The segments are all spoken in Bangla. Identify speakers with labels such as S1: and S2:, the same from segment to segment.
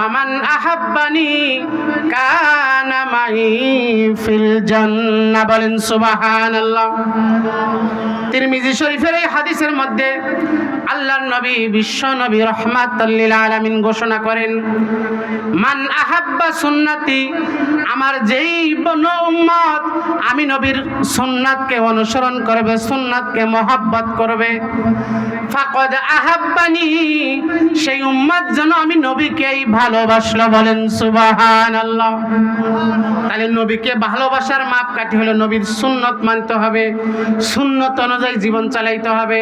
S1: ওয়ামান আহাব্বানি কানা মাই ফিল জান্নাহ। বলেন সুবহানাল্লাহ। তিরমিজি শরীফের এই হাদিসের মধ্যে আল্লাহর নবী বিশ্ব নবী রাহমাতুল লিল আলামিন ঘোষণা করেন, মান আহাব্বা সুন্নতি, আমার যেই উম্মত আমি নবীর সুন্নাতকে অনুসরণ করবে, সুন্নাতকে মহব্বত করবে, ফাকাদ আহাব্বানি, সেই উম্মত যেন আমি নবীকেই ভালোবাসলো। বলেন সুবহানাল্লাহ। তাহলে নবীকে ভালোবাসার মাপকাঠি হলো নবীর সুন্নত মানতে হবে, সুন্নত অনুযায়ী জীবন চালাইতে হবে।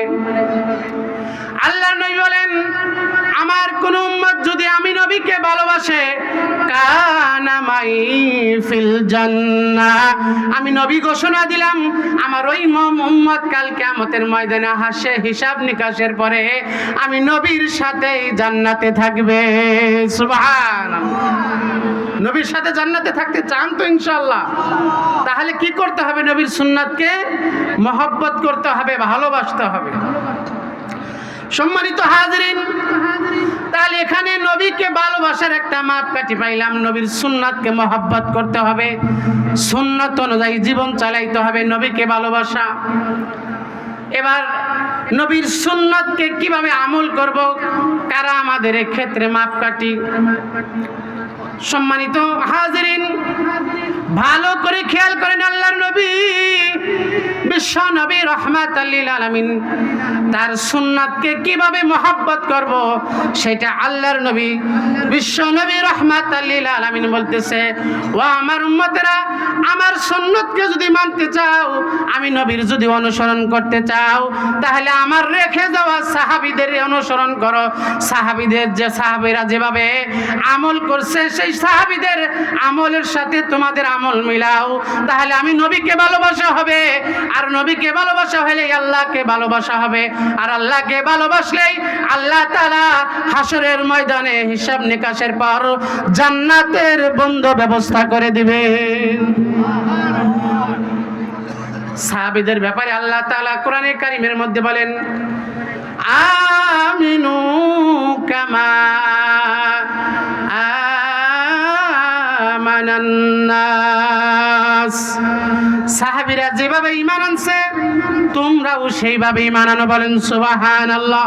S1: আল্লাহর নবী বলেন, আমার কোন উম্মত যদি আমি নবীকে ভালোবাসে, কানা মাই ফিল জান্নাহ, আমি নবী ঘোষণা দিলাম আমার ওই উম্মত কাল কিয়ামতের ময়দানে হাসে হিসাব নিকাশের পরে আমি নবীর সাথেই জান্নাতে থাকবে। সুবহানাল্লাহ। নবীর সাথে জান্নাতে থাকতে চান তো ইনশাআল্লাহ? তাহলে কি করতে হবে? নবীর সুন্নাতকে মহব্বত করতে হবে, ভালোবাসতে হবে। সম্মানিত হাজিরিন, তাহলে এখানে নবীকে ভালোবাসার একটা মাপকাঠি পাইলাম। নবীর সুন্নাতকে মহব্বত করতে হবে, সুন্নাত অনুযায়ী জীবন চালাইতে হবে, নবীকে ভালোবাসা। এবার নবীর সুন্নাতকে কিভাবে আমল করব, কারা আমাদের এই ক্ষেত্রে মাপকাঠি? সম্মানিত হাজিরিন, ভালো করে খেয়াল করেন, আল্লাহর নবী বিশ্ব নবী রাহমাতুল লিল আলামিন তার সুন্নাতকে কিভাবে মহব্বত করব সেটা আল্লাহর নবী বিশ্ব নবী রাহমাতুল লিল আলামিন বলতেছে, ও আমার উম্মতেরা, আমার সুন্নাতকে যদি মানতে চাও, আমি নবীর যদি অনুসরণ করতে চাও, তাহলে আমার রেখে যাওয়া সাহাবীদের অনুসরণ করো। সাহাবীদের যে সাহাবীরা যেভাবে আমল করছে সেই সাহাবীদের আমলের সাথে তোমাদের আমল মিলাও, তাহলে আমি নবীকে ভালোবাসা হবে। আর নবীকে ভালোবাসা হলে আল্লাহকে ভালোবাসা হবে। আর আল্লাহকে ভালোবাসলেই আল্লাহ তাআলা হাসরের ময়দানে হিসাব নিকাশের পর জান্নাতের বন্ধ ব্যবস্থা করে দিবেন। সাহাবীদের ব্যাপারে আল্লাহ তাআলা কোরআনে কারীমের মধ্যে বলেন, আমিনু কামা আমানান নাস। সাহাবীরা যেভাবে ঈমান আনছে তোমরাও সেইভাবে ঈমান আনো। বলেন সুবহানাল্লাহ।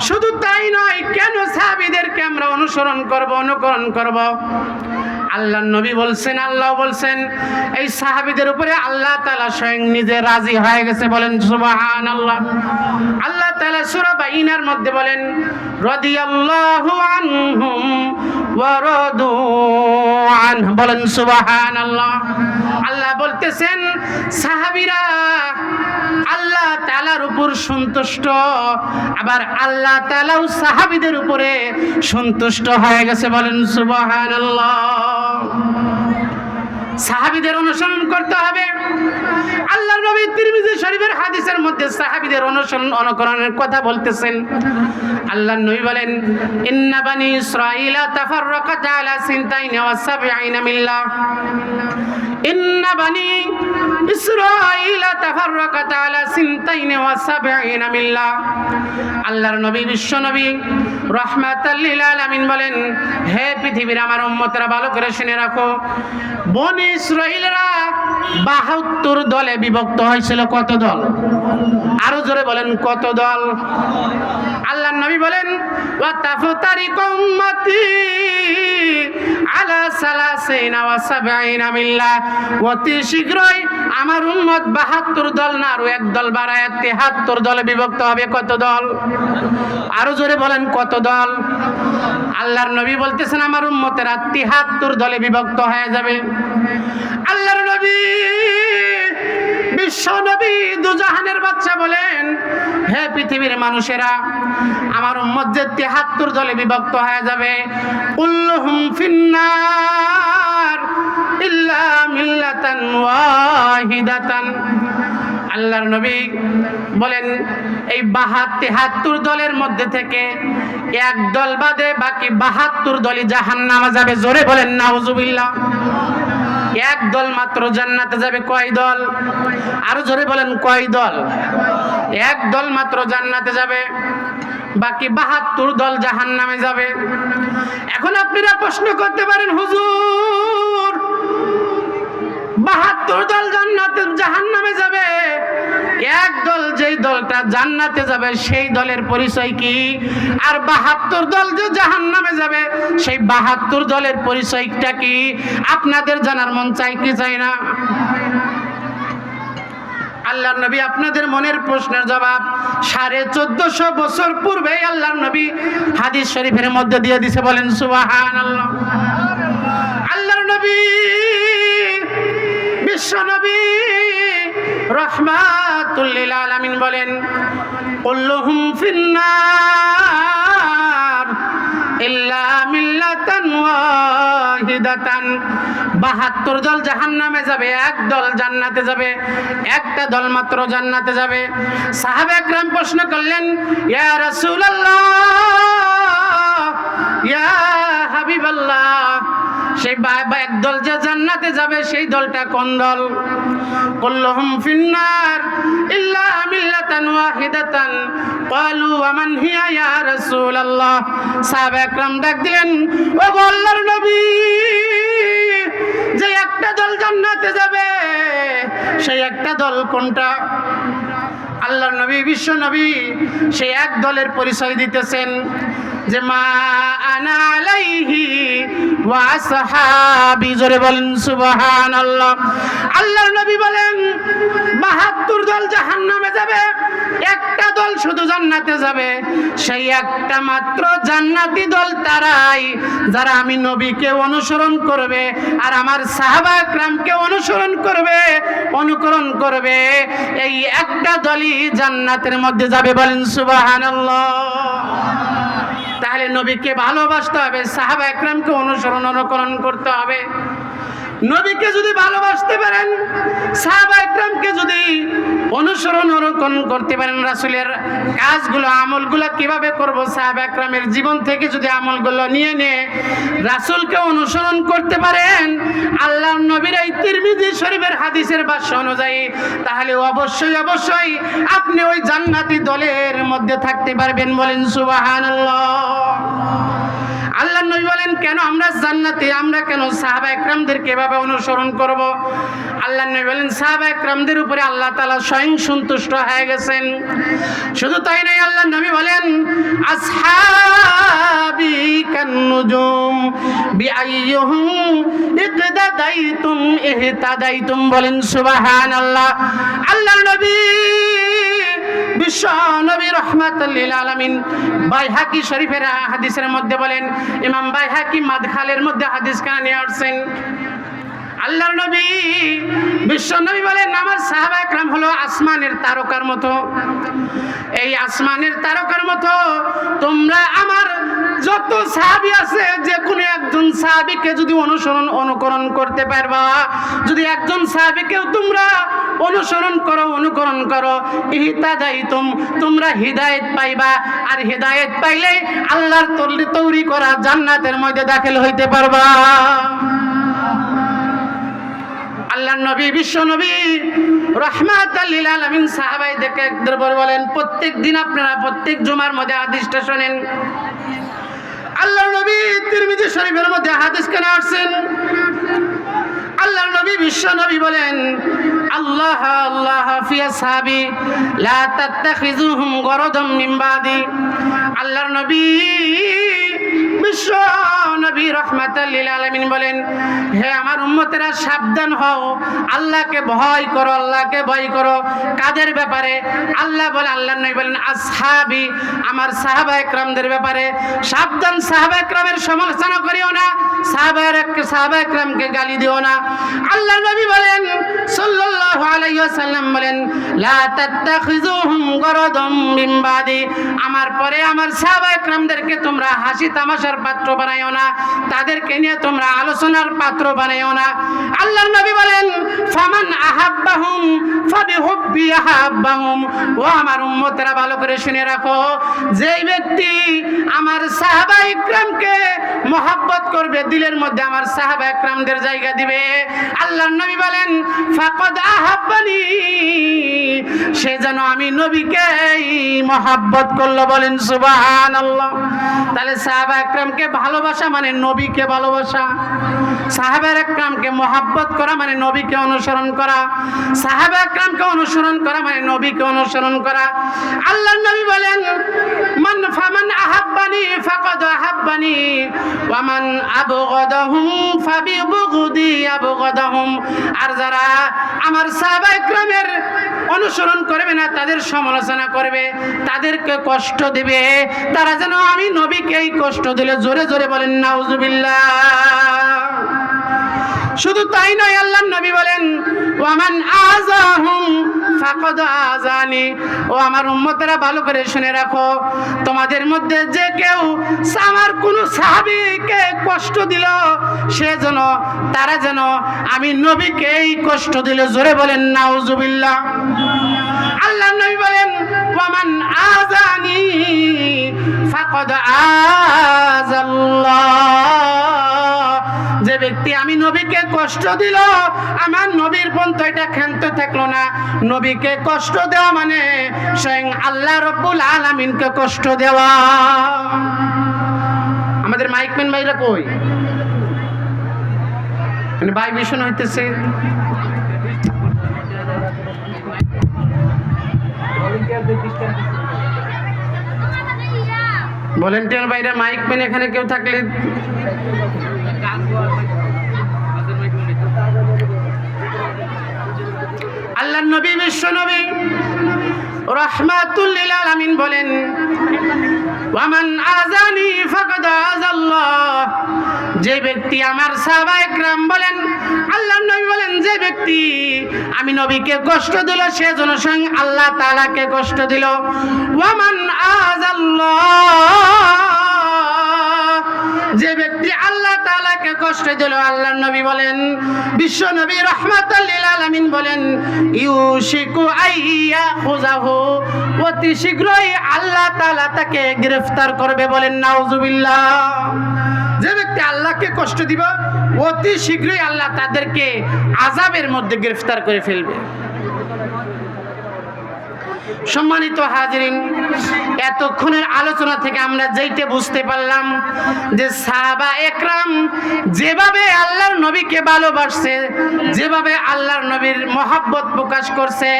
S1: শুধু তাই নয়, কেন সাহাবীদেরকে আমরা অনুসরণ করব, অনুকরণ করব? আল্লাহর নবী বলছেন, আল্লাহ বলছেন, এই সাহাবীদের উপরে আল্লাহ তাআলা স্বয়ং নিজে রাজি হয়ে গেছে। বলেন সুবহানাল্লাহ। আল্লাহ তাআলা সূরা বাইনার মধ্যে বলেন, রাদিয়াল্লাহু আনহুম ওয়া রাদু আনহু। বলেন সুবহানাল্লাহ। আল্লাহ বলতেছেন সাহাবীরা আল্লাহ তাআলার উপর সন্তুষ্ট, আবার আল্লাহ তাআলাও সাহাবীদের উপরে সন্তুষ্ট হয়ে গেছে। বলেন সুবহানাল্লাহ। সাহাবীদের অনুসরণ করতে হবে। আল্লাহর নবী তিরমিজি শরীফের হাদিসের মধ্যে সাহাবীদের অনুসরণ অনুকরণের কথা বলতেছেন। আল্লাহর নবী বলেন, ইন্না বানি ইসরাঈলা তাফাররাকাত আলা সিনতাইনি ওয়া সাবঈনা মিল্লাহ। ইন্না বানি ইসরাঈলা তাফাররাকাত আলা সিনতাইনি ওয়া সাবঈনা মিল্লাহ। আল্লাহর নবী বিশ্ব নবী রাহমাতুল লিল আলামিন বলেন, হে পৃথিবীর আমার উম্মতরা, ভালো করে শুনে রাখো, বনি ইসরাঈলরা ৭২ দলে বিভক্ত হয়েছিল। কত দল? আরো জোরে বলেন, কত দল? আল্লাহর নবী বলেন, ওয়া তাফতারিকু উম্মতি আলা সালাসিনা ওয়া সাবঈনা মিল্লাহ। অতি শীঘ্রই আমার উম্মত ৭২ দল না, আরো এক দল বাড়ায় ৭৩ দলে বিভক্ত হবে। কত দল? আরো জোরে বলেন, কত দল? আল্লাহর নবী বলতেছেন আমার উম্মতেরা ৭৩ দলে বিভক্ত হয়ে যাবে। আল্লাহর নবী বিশ্ব নবী দুজাহানের বাদশা বলেন, হে পৃথিবীর মানুষেরা, আমার উম্মত যে ৭৩ দলে বিভক্ত হয়ে যাবে, কুল্লুহুম ফিন্নার ইল্লা মিল্লাতান ওয়াহিদাতান। আল্লাহর নবী বলেন, এই ৭২ দলের মধ্যে থেকে এক দল বাদে বাকি ৭২ দলই জাহান্নামে যাবে। জোরে বলেন নাউজুবিল্লাহ। এক দল মাত্র জান্নাতে যাবে। কয় দল? আরো জোরে বলেন, কয় দল? এক দল মাত্র জান্নাতে যাবে, বাকি ৭২ দল জাহান্নামে যাবে। এখন আপনারা প্রশ্ন করতে পারেন, হুজুর 72 দল জান্নাতে জাহান্নামে যাবে, এক দল যেই দলটা জান্নাতে যাবে সেই দলের পরিচয় কি? আর 72 দল যে জাহান্নামে যাবে সেই 72 দলের পরিচয়টা কি? আপনাদের জানার মন চাই কি চাই না? আল্লাহর নবী আপনাদের মনের প্রশ্নের জবাব 1450 বছর পূর্বে আল্লাহর নবী হাদিস শরীফের মধ্যে দিয়ে দিয়েছে। বলেন সুবহানাল্লাহ। আল্লাহর নবী বিশ্ব নবী রাহমাতুল লিল আলামিন বলেন, কুল্লুহুম ফিন্নার ইল্লা মিল্লাতান ওয়াহিদাতান। 72 দল জাহান্নামে যাবে, এক দল জান্নাতে যাবে, একটা দল মাত্র জান্নাতে যাবে। সাহাবা একরাম প্রশ্ন করলেন, ইয়া রাসূলুল্লাহ, ইয়া হাবিবাল্লাহ, সেই এক দল যে জান্নাতে যাবে সেই দলটা কোন দল? কুল্লুহুম ফিন্নার ইল্লা মিল্লাতান ওয়াহিদাতান। ক্বালু ওয়া মান হিয়া ইয়া রাসূলুল্লাহ। সাহাবা একরাম ডাক দিলেন, ও আল্লাহর নবী, যে একটা দল জান্নাতে যাবে সেই একটা দল কোনটা? আল্লাহর নবী বিশ্ব নবী সেই এক দলের পরিচয় দিতেছেন যে মা আনা আলাইহি ওয়া আসহাবি। জোরে বলেন সুবহানাল্লাহ। আল্লাহর নবী বলেন 72 দল জাহান্নামে যাবে, একটা দল শুধু জান্নাতে যাবে। সেই একটা মাত্র জান্নাতি দল তারাই যারা আমি নবীকে অনুসরণ করবে আর আমার সাহাবা একরামকে অনুসরণ করবে, অনুকরণ করবে। এই একটা দলই জান্নাতের মধ্যে যাবে। বলেন সুবহানাল্লাহ। তাহলে নবীকে ভালোবাসতে হবে, সাহাবা একরামকে অনুসরণ অনুকরণ করতে হবে। নবীকে যদি ভালোবাসতে পারেন, সাহাবা একরামকে যদি অনুসরণ অনুকরণ করতে পারেন, রাসূলের কাজগুলো আমলগুলো কিভাবে করব, সাহাবা একরামের জীবন থেকে যদি আমলগুলো নিয়ে রাসূলকে অনুসরণ করতে পারেন আল্লাহর নবীর এই তিরমিজি শরীফের হাদিসের ভাষ্য অনুযায়ী, তাহলে অবশ্যই অবশ্যই আপনি ওই জান্নাতি দলের মধ্যে থাকতে পারবেন। বলেন সুবহানাল্লাহ। আল্লাহর নবী বলেন, কেন আমরা জান্নাতি, আমরা কেন সাহাবা একরামদেরকে এভাবে অনুসরণ করব? আল্লাহর নবী বলেন, সাহাবা একরামদের উপরে আল্লাহ তাআলা স্বয়ং সন্তুষ্ট হয়ে গেছেন। শুধু তাই নয়, আল্লাহর নবী বলেন, আসহাবি কান্নুজুম বিআইয়ুহুম ইকতাদাইতুম ইহতাদাইতুম। বলেন সুবহানাল্লাহ। আল্লাহর নবী বিশ্ব নবী রাহমাতুল লিল আলামিন বাইহাকি শরীফের হাদিসের মধ্যে বলেন, ইমাম বাইহাকি মাদখালের মধ্যে হাদিস কানা নিয়ে আসছেন। আল্লাহর নবী বিশ্ব নবী বলেন, আমার সাহাবা একরাম হলো আসমানের তারকার মতো। এই আসমানের তারকার মতো তোমরা আমার যত সাহাবী আছে, যে কোনো একজন সাহাবীকে যদি অনুকরণ করতে পারবা, যদি একজন সাহাবীকেও তোমরা অনুসরণ করো, অনুকরণ করো, ইহতাদাইতুম, তোমরা হিদায়াত পাইবা। আর হিদায়াত পাইলে আল্লাহর তৈরি করা জান্নাতের মধ্যে দাখিল হইতে পারবা। আল্লাহর নবী বিশ্ব নবী রাহমাতুল লিল আলামিন সাহাবাইদেরকে একবার বলেন, প্রত্যেক দিন আপনারা প্রত্যেক জুমার মধ্যে হাদিসটা শুনেন। আল্লাহর নবী তিরমিজি শরীফের মধ্যে হাদিস কেন আসছেন? আল্লাহর নবী বিশ্ব নবী বলেন, আল্লাহ আল্লাহ ফি আসহাবি লা তাত্তাখিযুহুম গরাদাম মিন বাদি। আল্লাহর নবী বিশ্ব নবী রাহমাতুল লিল আলামিন বলেন, হে আমার উম্মতেরা, সাবধান হও, আল্লাহকে ভয় করো, আল্লাহকে ভয় করো। কাদের ব্যাপারে? আল্লাহ বলে, আল্লাহর নবী বলেন, আসহাবি, আমার সাহাবা একরামদের ব্যাপারে সাবধান। সাহাবা একরামের সমালোচনা করিও না, সাহাবা একরামকে গালি দিও না। আল্লাহর নবী বলেন সাল্লাল্লাহু আলাইহি ওয়াসাল্লাম বলেন, লা তাত্তাখিযুহুম গরাদাম মিন বাদি, আমার পরে আমার সাহাবা একরামদেরকে তোমরা হাসি তামাশার পাত্র বানাইও না, তাদেরকে নিয়ে তোমরা আলোচনার পাত্র বানাইও না। আল্লাহর নবী বলেন, ফামান আহাব্বাহুম ফাবিহুব্বি আহাব্বাহুম। ও আমার উম্মতেরা, ভালো করে শুনে রাখো, যেই ব্যক্তি আমার সাহাবা ইকরামকে মহব্বত করবে, দিলের মধ্যে আমার সাহাবা একরামদের জায়গা দিবে, আল্লাহর নবী বলেন ফাকাদ আহাব্বানি, সে যেন আমি নবীকেই মহব্বত করলো। বলেন সুবহানাল্লাহ। তাহলে সাহাবা একরামকে ভালোবাসা মানে নবীকে ভালোবাসা, সাহাবা একরামকে মহব্বত করা মানে নবীকে অনুসরণ করা, সাহাবা একরামকে অনুসরণ করা মানে নবীকে অনুসরণ করা। আল্লাহর নবী বলেন মান ফামান আহাব্বানি ফাকাদ আহাব্বানি ওয়া মান আবগাদাহুম ফাবিবুগদি আবগাদাহুম, আর যারা আমার সাহাবা একরামের অনুসরণ করবে না, তাদের সমালোচনা করবে, তাদেরকে কষ্ট দিবে, তারা যেন আমি নবীকেই কষ্ট দিলে। জোরে জোরে বলেন নাউজুবিল্লাহ। শুধু তাই নয়, আল্লাহর নবী বলেন ওয়ামান আযাহুম ফাকাদ আযানি, ও আমার উম্মতেরা ভালো করে শুনে রাখো, তোমাদের মধ্যে যে কেউ আমার কোন সাহাবীকে কষ্ট দিল, সে যেন তারা যেন আমি নবীকেই কষ্ট দিল। জোরে বলেন নাউজুবিল্লাহ। আল্লাহর নবী বলেন ওয়ামান আযানি ফাকাদ আযাল্লাহ, যে ব্যক্তি আমি নবীকে কষ্ট দিল, আমার নবীর পন্থ এটা ক্ষান্ত থাকলো না। নবীকে কষ্ট দেওয়া মানে স্বয়ং আল্লাহ রব্বুল আলামিনকে কষ্ট দেওয়া। আমাদের মাইকম্যান ভাইরা কই? ভাই ভীষণ হইতেছে। ভলেন্টিয়ার ভাইরা মাইকম্যান এখানে কেউ থাকলে আল্লাহর নবী বিশ্ব নবী রাহমাতুল লিল আলামিন বলেন ওয়ামান আযানি ফাকাদ আযাল্লাহ, যে ব্যক্তি আমার সাহাবা একরাম বলেন আল্লাহর নবী বলেন যে ব্যক্তি আমি নবীকে কষ্ট দিল, সে যেন স্বয়ং আল্লাহ তাআলাকে কষ্ট দিল। ওয়ামান আযাল্লাহ, যে ব্যক্তি আল্লাহ তাআলাকে কষ্ট দিল, আল্লাহর নবী বলেন বিশ্ব নবী রাহমাতুল লিল আলামিন বলেন ইউশিকু আইয়া খুযাহু, অতি শীঘ্রই আল্লাহ তাআলা তাকে গ্রেফতার করবে। বলেন নাউজুবিল্লাহ। যে ব্যক্তি আল্লাহকে কষ্ট দিব, অতি শীঘ্রই আল্লাহ তাদেরকে আযাবের মধ্যে গ্রেফতার করে ফেলবে। সম্মানিত হাজিরিন, এতক্ষণের আলোচনা থেকে আমরা যেইটা বুঝতে পারলাম যে সাহাবা একরাম যেভাবে আল্লাহর নবীকে ভালোবাসছে, যেভাবে আল্লাহর নবীর মহব্বত প্রকাশ করছে,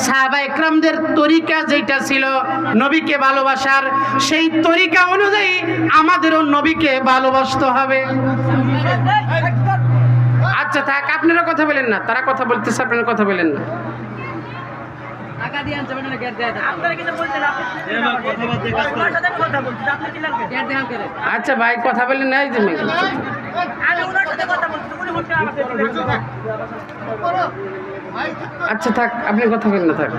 S1: সাহাবা একরামদের তরিকা যেটা ছিল নবীকে ভালোবাসার, সেই তরিকা অনুযায়ী আমাদেরও নবীকে ভালোবাসতে হবে। আচ্ছা থাক, আপনারা কথা বলেন না, তারা কথা বলতেছে, আপনারা কথা বলেন না। আচ্ছা ভাই কথা বলেন না। আচ্ছা থাক, আপনি কথা বলেন না, থাক।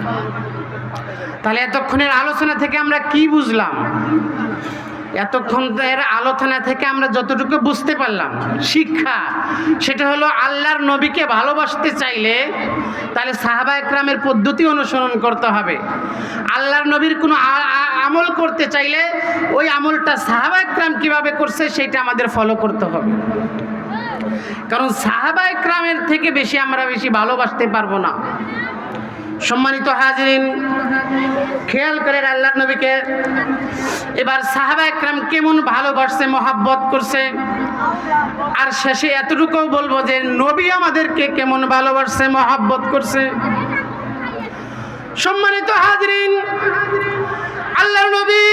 S1: তাহলে এতক্ষণের আলোচনা থেকে আমরা কি বুঝলাম? এতক্ষণের আলোচনা থেকে আমরা যতটুকু বুঝতে পারলাম শিক্ষা, সেটা হলো আল্লাহর নবীকে ভালোবাসতে চাইলে তাহলে সাহাবা একরামের পদ্ধতি অনুসরণ করতে হবে। আল্লাহর নবীর কোনো আমল করতে চাইলে ওই আমলটা সাহাবা একরাম কিভাবে করছে সেটা আমাদের ফলো করতে হবে। কারণ সাহাবা একরামের থেকে আমরা বেশি ভালোবাসতে পারবো না। সম্মানিত হাজিরিন, খেয়াল করেন আল্লাহর নবীকে এবার সাহাবা একরাম কেমন ভালোবাসছে, মহব্বত করছে, আর শেষে এতটুকু বলবো যে নবী আমাদেরকে কেমন ভালোবাসছে, মহব্বত করছে। সম্মানিত হাজিরিন, আল্লাহর নবী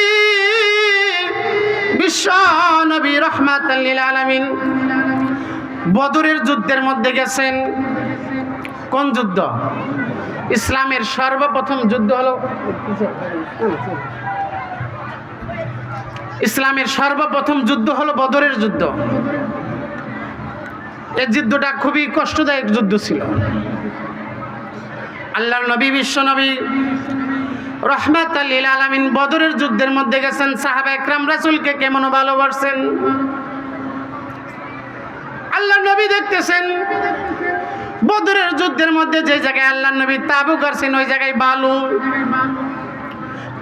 S1: বিশ্ব নবী রাহমাতুল লিল আলামিন বদরের যুদ্ধের মধ্যে গেছেন। কোন যুদ্ধ? ইসলামের সর্বপ্রথম যুদ্ধ হলো বদরের যুদ্ধ। এই যুদ্ধটা খুবই কষ্টদায়ক যুদ্ধ ছিল। আল্লাহর নবী বিশ্ব নবী রাহমাতুল লিল আলামিন বদরের যুদ্ধের মধ্যে গেছেন। সাহাবা একরাম রাসূলকে কেমন ভালোবাসেন আল্লাহর নবী দেখতেছেন। বদরের যুদ্ধের মধ্যে যে জায়গায় আল্লাহর নবী তাবু করছেন ওই জায়গায় বালু,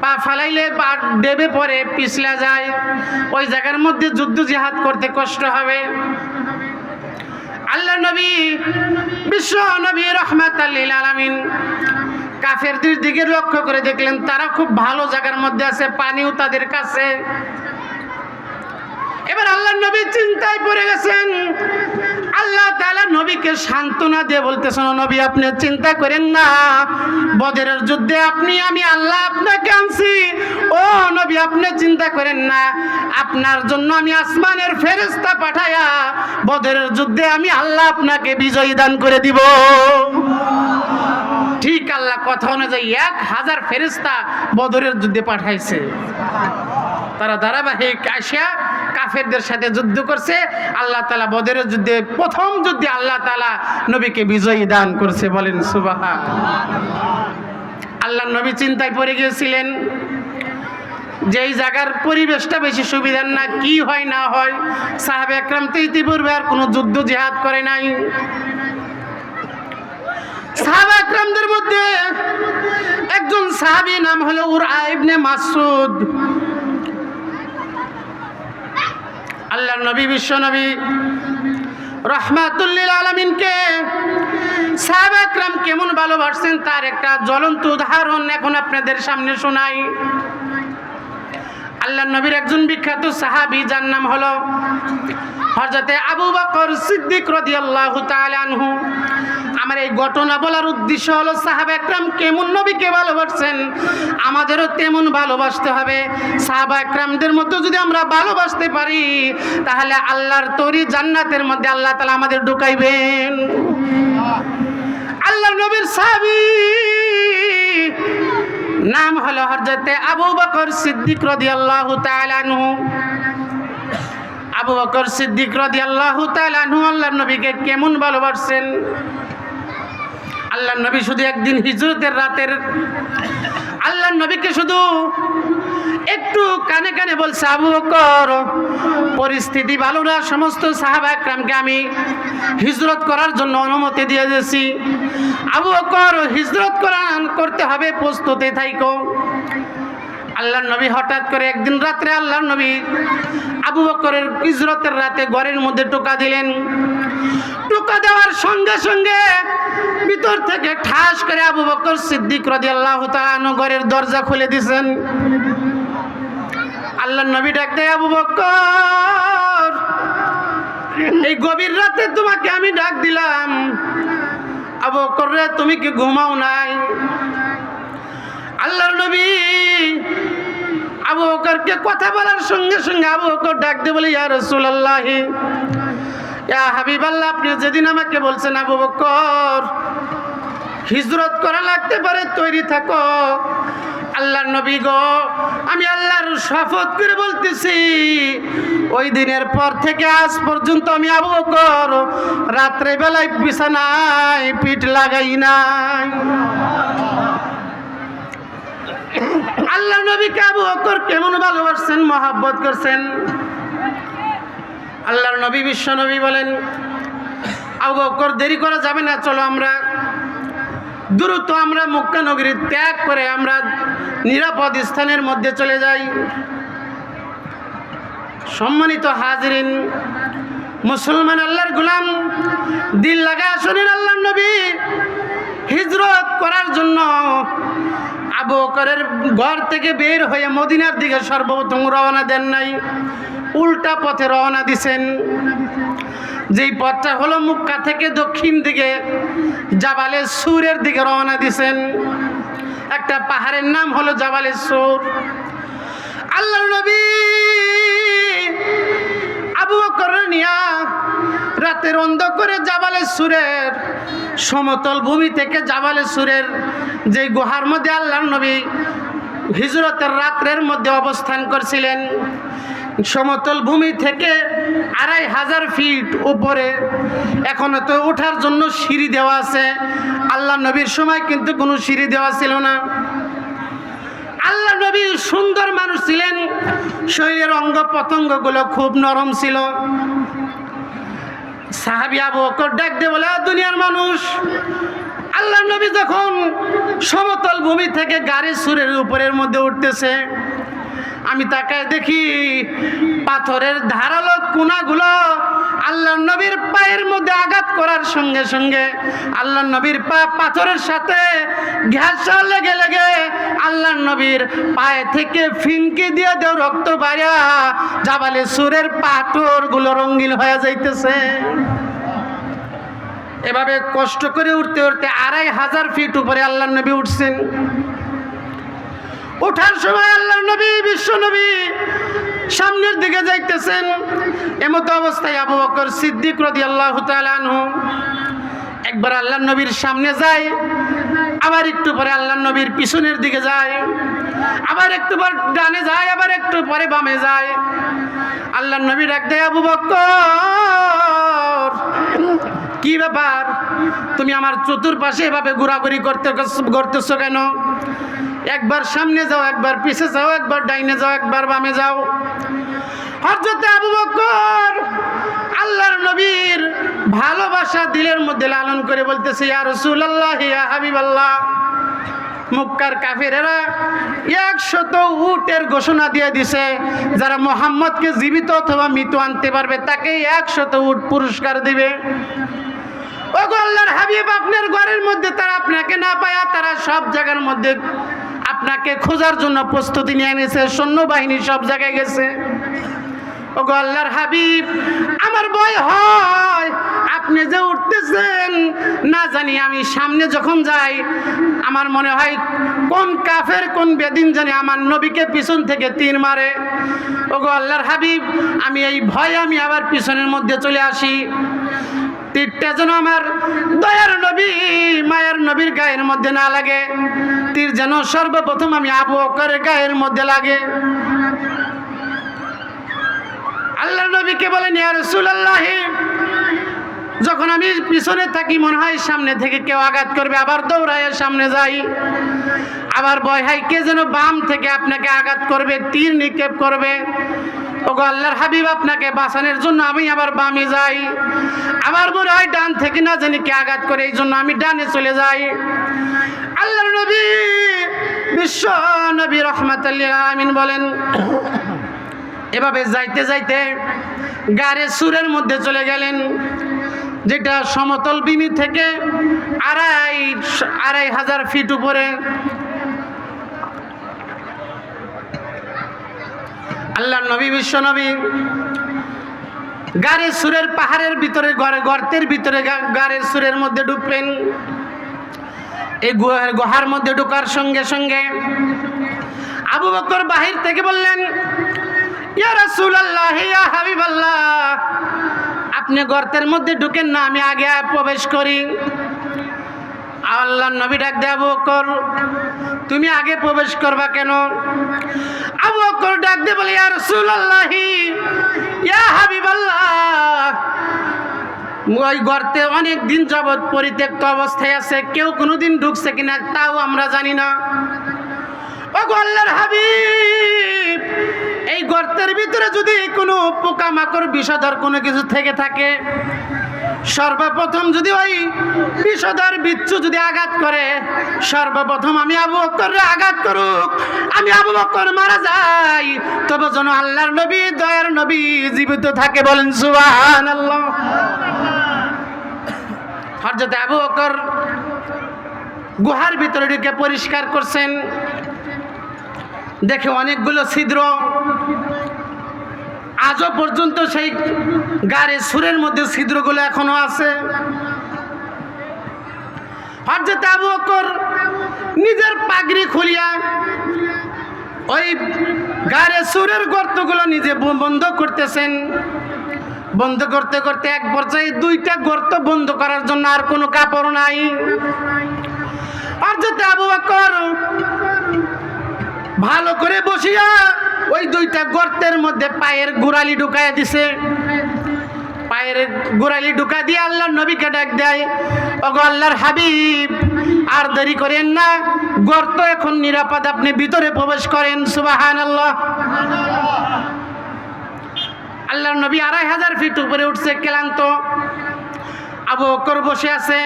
S1: পা ফালাইলে পা দেবে পরে পিছলা যায়, ওই জায়গার মধ্যে যুদ্ধ জিহাদ করতে কষ্ট হবে। আল্লাহ নবী বিশ্ব নবী রাহমাতাল লিল আলামিন কাফেরদের দিকে লক্ষ্য করে দেখলেন তারা খুব ভালো জায়গার মধ্যে আছে, পানিও তাদের কাছে। এবার আল্লাহ নবী চিন্তায় পড়ে গেছেন। আল্লাহ তাআলা নবীকে সান্ত্বনা দিয়ে বলতেছেন, নবী আপনি চিন্তা করেন না, বদরের যুদ্ধে আমি আল্লাহ আপনাকে আনছি। ও নবী আপনি চিন্তা করেন না, আপনার জন্য আমি আসমানের ফেরেশতা পাঠায়া বদরের যুদ্ধে আমি আল্লাহ আপনাকে বিজয়ী দান করে দিব। ঠিক আল্লাহ কথা অনুযায়ী 1000 ফেরেশতা বদরের যুদ্ধে পাঠাইছে। তারা ধারাবাহিক আসিয়া কাফেরদের সাথে যুদ্ধ করছে। আল্লাহ তাআলা বদরের যুদ্ধে প্রথম যুদ্ধে আল্লাহ তাআলা নবীকে বিজয়ী দান করছে। বলেন সুবহানাল্লাহ। আল্লাহ নবী চিন্তায় পড়ে গিয়েছিলেন যে এই জায়গার পরিবেশটা বেশি সুবিধার না, কি হয় না হয়। সাহাবে একরাম তো ইতিপূর্বে আর কোনো যুদ্ধ জিহাদ করে নাই। সাহাবা একরামদের মধ্যে একজন সাহাবী নাম হলো উরআ ইবনে মাসউদ। আল্লাহর নবী বিশ্ব নবী রাহমাতুল লিল আলামিনকে সাহাবা একরাম কেমন ভালোবাসতেন তার একটা জ্বলন্ত উদাহরণ এখন আপনাদের সামনে শোনাই। আল্লাহর নবীর একজন বিখ্যাত সাহাবী যার নাম হলো হযরতে আবু বকর সিদ্দিক রাদিয়াল্লাহু তাআলা আনহু। আমার এই ঘটনা বলার উদ্দেশ্য হলো সাহাবা একরাম কেমন নবীকে ভালোবাসছেন, আমাদেরও তেমন ভালোবাসতে হবে। সাহাবা একরামদের মতো যদি আমরা ভালোবাসতে পারি তাহলে আল্লাহর তৈরি জান্নাতের মধ্যে আল্লাহ তাআলা আমাদের ঢুকাইবেন। আল্লাহর নবীর সাহাবী নাম হলো হযরতে আবু বকর সিদ্দিক রাদিয়াল্লাহু তাআলা আনহু। আবু বকর সিদ্দিক রাদিয়াল্লাহু তাআলা আনহু আল্লাহর নবীকে কেমন ভালোবাসেন। আল্লাহর নবী শুধু একদিন হিজরতের রাতের আল্লাহর নবীকে শুধু একটু কানে কানে বলছে, আবু বকর পরিস্থিতি ভালো না, সমস্ত সাহাবা একরামকে আমি হিজরত করার জন্য অনুমতি দিয়ে দিয়েছি। আবু বকর হিজরত করতে হবে, প্রস্তুতি থাইকো। আল্লাহর নবী হঠাৎ করে একদিন রাত্রে আল্লাহর নবী আবু বকরের হিজরতের রাতে ঘরের মধ্যে টোকা দিলেন। টোকা দেওয়ার সঙ্গে সঙ্গে ভিতর থেকে ঠাস করে আবু বকর সিদ্দিক রাদিয়াল্লাহু তাআলা আনহু ঘরের দরজা খুলে দিয়েছেন। আল্লাহর নবী ডাক দেয়, আবু বকর এই গভীর রাতে তোমাকে আমি ডাক দিলাম, আবু বকর রে তুমি কি ঘুমাও নাই? আল্লাহর নবী আবু বকরকে কথা বলার সঙ্গে সঙ্গে আবু বকর ডাক দিয়ে বলে, ইয়া রাসূলুল্লাহ, ইয়া হাবিবাল্লাহ, আপনি যেদিন আমাকে বলছেন আবু বকর হিজরত করা লাগতে পারে তৈরি থাকো। আল্লাহর নবী গো, আমি আল্লাহর শপথ করে বলতেছি ওই দিনের পর থেকে আজ পর্যন্ত আমি আবু বকর রাত্রে বেলায় বিছানায় পিঠ লাগাই নাই। আল্লাহ নবীকে আবু বকর কেমন ভালোবাসছেন, মহব্বত করছেন। আল্লাহর নবী বিশ্ব নবী বলেন, আবু বকর দেরি করা যাবে না, চলো আমরা দ্রুত আমরা মক্কা নগরী ত্যাগ করে আমরা নিরাপদ স্থানের মধ্যে চলে যাই। সম্মানিত হাজিরিন, মুসলমান আল্লাহর গোলাম দিল লাগায় শুনেন, আল্লাহর নবী হিজরত করার জন্য আবু বকরের ঘর থেকে বের হয়ে মদিনার দিকে সর্বপ্রথম রওনা দেন নাই, উল্টা পথে রওনা দিছেন। যেই পথটা হলো মক্কা থেকে দক্ষিণ দিকে জাবালে সুরের দিকে রওনা দিছেন। একটা পাহাড়ের নাম হলো জাবালে সুর। আল্লাহর নবী আবু বকর নিয়া রাতের অন্ধকারে জাবালে সুরের সমতল ভূমি থেকে জাবালে সুরের যে গুহার মধ্যে আল্লাহর নবী হিজরতের রাত্রের মধ্যে অবস্থান করছিলেন, সমতল ভূমি থেকে 2500 ফিট উপরে। এখনো তো ওঠার জন্য সিঁড়ি দেওয়া আছে, আল্লাহ নবীর সময় কিন্তু কোনো সিঁড়ি দেওয়া ছিল না। আল্লাহ নবী সুন্দর মানুষ ছিলেন, শরীরের অঙ্গ প্রত্যঙ্গগুলো খুব নরম ছিল। সাহাবী আবু বকর ডাক দিয়ে বলে, দুনিয়ার মানুষ, আল্লাহ নবী যখন সমতল ভূমি থেকে গাড়ির সুরের উপরের মধ্যে উঠতেছে, আমি তাকায় দেখি পাথরের ধারালো কোনাগুলো আল্লাহ নবীর পায়ের মধ্যে আঘাত করার সঙ্গে সঙ্গে আল্লাহ নবীর পা পাথরের সাথে ঘেঁষা লেগে লেগে আল্লাহ নবীর পায়ে থেকে ফিনকি দিয়ে দেও রক্ত বাইরা জাবালে সুরের পাথরগুলো রঙিন হয়ে যাইতেছে। এভাবে কষ্ট করে উঠতে উঠতে 2500 ফিট উপরে আল্লাহ নবী উঠছেন। ওঠার সময় আল্লাহ নবী বিশ্ব নবী সামনের দিকে যাইতেছেন। এমত অবস্থায় আবু বকর সিদ্দিক রাদিয়াল্লাহু তাআলা আনহু একবার আল্লাহ নবীর সামনে যায়, আবার একটু পরে আল্লাহ নবীর পিছনের দিকে যায়, আবার একটু পর ডানে যায়, আবার একটু পরে বামে যায়। আল্লাহ নবী ডাক দেয়, আবু বকর কি ব্যাপার, তুমি আমার চতুর্পাশে এভাবে ঘোরাঘুরি করতেছো কেন? একবার সামনে যাও, একবার পিছে যাও, একবার ডাইনে যাও, একবার বামে যাও। হযরত আবু বকর আল্লাহর নবীর ভালোবাসা দিলের মধ্যে লালন করে বলতেছে, ইয়া রাসূলুল্লাহ, ইয়া হাবিবাল্লাহ, মক্কার কাফেরেরা 100 উটের ঘোষণা দিয়ে দিছে, যারা মুহাম্মদকে জীবিত অথবা মৃত আনতে পারবে তাকে 100 উট পুরস্কার দিবে। ওগো আল্লাহর হাবিব, আপনার ঘরের মধ্যে তারা আপনাকে না পায়া তারা সব জায়গার মধ্যে আপনাকে খোঁজার জন্য প্রস্তুতি নিয়ে নিয়েছে, সৈন্যবাহিনী সব জায়গায় গেছে। ওগো আল্লাহর হাবিব, আমার ভয় হয় আপনি যে উঠতেছেন না জানি আমি সামনে যখন যাই আমার মনে হয় কোন কাফের কোন বেদিন জানি আমার নবীকে পিছন থেকে তীর মারে। ওগো আল্লাহর হাবিব, আমি এই ভয়ে আমি আবার পিছনের মধ্যে চলে আসি, তীরটা যেন আমার দয়ার নবী মায়ের নবীর গায়ের মধ্যে না লাগে, তীর যেন সর্বপ্রথম আমি আবু বকরের গায়ের মধ্যে লাগে। আল্লাহর নবীকে বলেন, ইয়া রাসূলুল্লাহ, যখন আমি পিছনে থাকি মনে হয় সামনে থেকে কেউ আঘাত করবে, আবার দৌড়ায় সামনে যাই, আবার ভয় হয় কে যেন বাম থেকে আপনাকে আঘাত করবে, তীর নিক্ষেপ করবে। ওগো আল্লাহর হাবিব, আপনাকে বাঁচানোর জন্য আমি আবার বামে যাই, আবার মনে হয় ডান থেকে না জানি কে আঘাত করে, এই জন্য আমি ডানে চলে যাই। আল্লাহর নবী বিশ্ব নবী রাহমাতুল লিল আলামিন বলেন, এভাবে যাইতে যাইতে গাড়ে সুরের মধ্যে চলে গেলেন, যেটা সমতল ভূমি থেকে 2500 ফিট উপরে। আল্লাহ নবী বিশ্ব নবী গাড়ে সুরের পাহাড়ের ভিতরে গর্তের ভিতরে গাড়ের সুরের মধ্যে ঢুকলেন। এই গুহার মধ্যে ঢোকার সঙ্গে সঙ্গে আবু বকর বাহির থেকে বললেন, ইয়া রাসূলুল্লাহ, ইয়া হাবিবাল্লাহ, আপনি গর্তের মধ্যে ঢুকেন না, আমি আগে প্রবেশ করি। আল্লাহর নবী ডাক দেয়, আবু বকর তুমি আগে প্রবেশ করবা কেন? আবু বকর ডাক দিয়ে বলে, ইয়া রাসূলুল্লাহ, ইয়া হাবিবাল্লাহ, ওই গর্তে অনেক দিন যাবৎ পরিত্যক্ত অবস্থায় আছে, কেউ কোনোদিন ঢুকছে কিনা তাও আমরা জানি না। ওগো আল্লাহর হাবিব, এই গর্তের ভিতরে যদি কোনো পোকামাকড় বিষধর কোনো কিছু থেকে থাকে, সর্বপ্রথম যদি ওই বিষধর বিচ্ছু যদি আঘাত করে, সর্বপ্রথম আমি আবু বকরে আঘাত করুক, আমি আবু বকর মারা যাই, তবে যেন আল্লাহর নবী দয়ার নবী জীবিত থাকে। বলেন সুবহানাল্লাহ। হযরত আবু বকর গুহার ভিতরে ঢুকে পরিষ্কার করছেন, দেখে অনেকগুলো ছিদ্র, আজও পর্যন্ত সেই গাড়ে সুরের মধ্যে ছিদ্রগুলো এখনো আছে। হযরত আবু বকর নিজের পাগড়ি খুলিয়া ওই গাড়ে সুরের গর্তগুলো নিজে বন্ধ করতেছেন। বন্ধ করতে করতে এক পর্যায়ে 2টা গর্ত বন্ধ করার জন্য আর কোনো কাপড় নাই। হযরত আবু বকর ভালো করে বসিয়া ওই 2টা গর্তের মধ্যে পায়ের গোড়ালি ঢুকাইয়া দিছে। পায়ের গোড়ালি ঢুকা দিয়ে আল্লাহর নবীকে ডাক দেয়, ওগো আল্লাহর হাবিব, আর দেরি করেন না, গর্ত এখন নিরাপদ, আপনি ভিতরে প্রবেশ করেন। সুবহানাল্লাহ। আল্লাহর নবী 2500 ফিট উপরে উঠছে, ক্লান্ত। আবু বকর বসে আছে।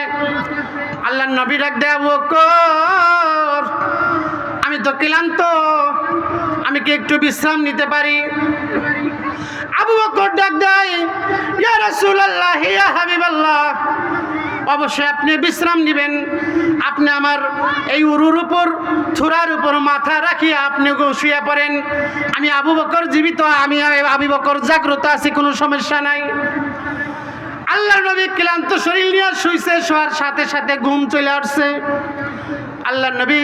S1: আল্লাহর নবী ডাক দেয়, আবু বকর আমি তো ক্লান্ত, আমি কি একটু বিশ্রাম নিতে পারি? আবু বকর ডাক দেয়, ইয়া রাসূলুল্লাহ, ইয়া হাবিবাল্লাহ, অবশ্যই আপনি বিশ্রাম নেবেন। আপনি আমার এই উরুর উপর, থুরার উপর মাথা রাখিয়া আপনি শুয়ে পড়েন। আমি আবু বকর জীবিত, আমি আবু বকর জাগ্রত আছি, কোনো সমস্যা নাই। আল্লাহর নবী ক্লান্ত শরীর নিয়ে শুইছে, শোয়ার সাথে সাথে ঘুম চলে আসছে। আল্লাহর নবী